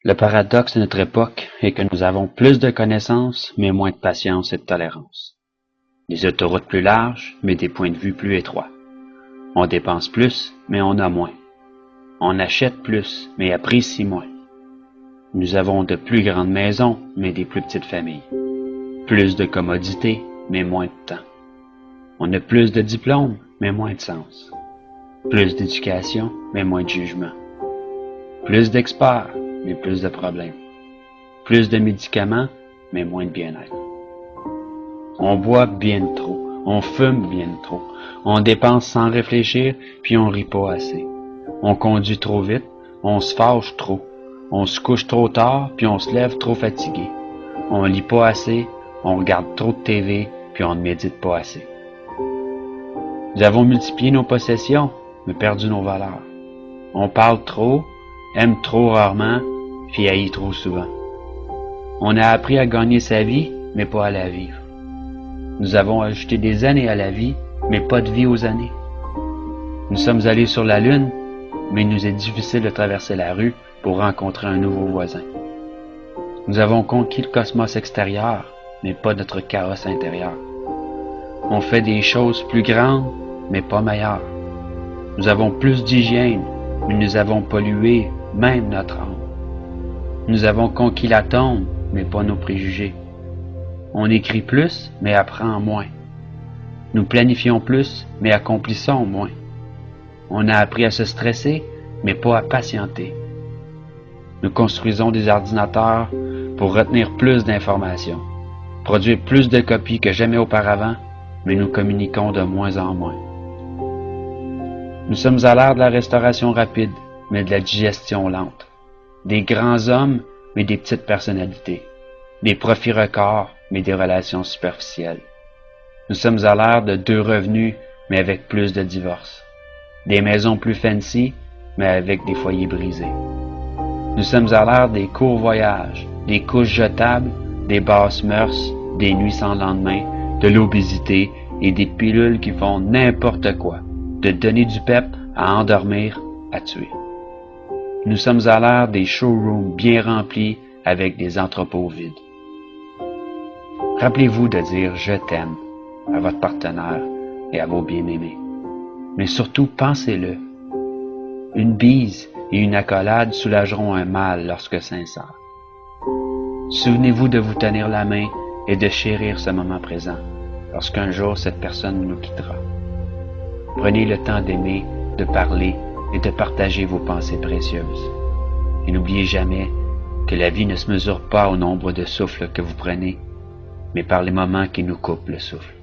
Le paradoxe de notre époque est que nous avons plus de connaissances, mais moins de patience et de tolérance. Des autoroutes plus larges, mais des points de vue plus étroits. On dépense plus, mais on a moins. On achète plus, mais apprécie moins. Nous avons de plus grandes maisons, mais des plus petites familles. Plus de commodités, mais moins de temps. On a plus de diplômes, mais moins de sens. Plus d'éducation, mais moins de jugement. Plus d'experts, mais plus de problèmes. Plus de médicaments, mais moins de bien-être. On boit bien trop, on fume bien trop, on dépense sans réfléchir, puis on rit pas assez. On conduit trop vite, on se fâche trop, on se couche trop tard, puis on se lève trop fatigué. On lit pas assez, on regarde trop de TV, puis on ne médite pas assez. Nous avons multiplié nos possessions, mais perdu nos valeurs. On parle trop, aime trop rarement, puis haït trop souvent. On a appris à gagner sa vie, mais pas à la vivre. Nous avons ajouté des années à la vie, mais pas de vie aux années. Nous sommes allés sur la Lune, mais il nous est difficile de traverser la rue pour rencontrer un nouveau voisin. Nous avons conquis le cosmos extérieur, mais pas notre carrosse intérieur. On fait des choses plus grandes, mais pas meilleures. Nous avons plus d'hygiène, mais nous avons pollué même notre âme. Nous avons conquis l'atome, mais pas nos préjugés. On écrit plus, mais apprend moins. Nous planifions plus, mais accomplissons moins. On a appris à se stresser, mais pas à patienter. Nous construisons des ordinateurs pour retenir plus d'informations, produire plus de copies que jamais auparavant, mais nous communiquons de moins en moins. Nous sommes à l'ère de la restauration rapide, mais de la digestion lente. Des grands hommes, mais des petites personnalités. Des profits records, mais des relations superficielles. Nous sommes à l'ère de 2 revenus, mais avec plus de divorces. Des maisons plus fancy, mais avec des foyers brisés. Nous sommes à l'ère des courts voyages, des couches jetables, des basses mœurs, des nuits sans lendemain, de l'obésité et des pilules qui font n'importe quoi, de donner du pep à endormir, à tuer. Nous sommes à l'ère des showrooms bien remplis avec des entrepôts vides. Rappelez-vous de dire « je t'aime » à votre partenaire et à vos bien-aimés. Mais surtout, pensez-le. Une bise et une accolade soulageront un mal lorsque sincère. Souvenez-vous de vous tenir la main et de chérir ce moment présent, lorsqu'un jour cette personne nous quittera. Prenez le temps d'aimer, de parler et de partager vos pensées précieuses. Et n'oubliez jamais que la vie ne se mesure pas au nombre de souffles que vous prenez, mais par les moments qui nous coupent le souffle.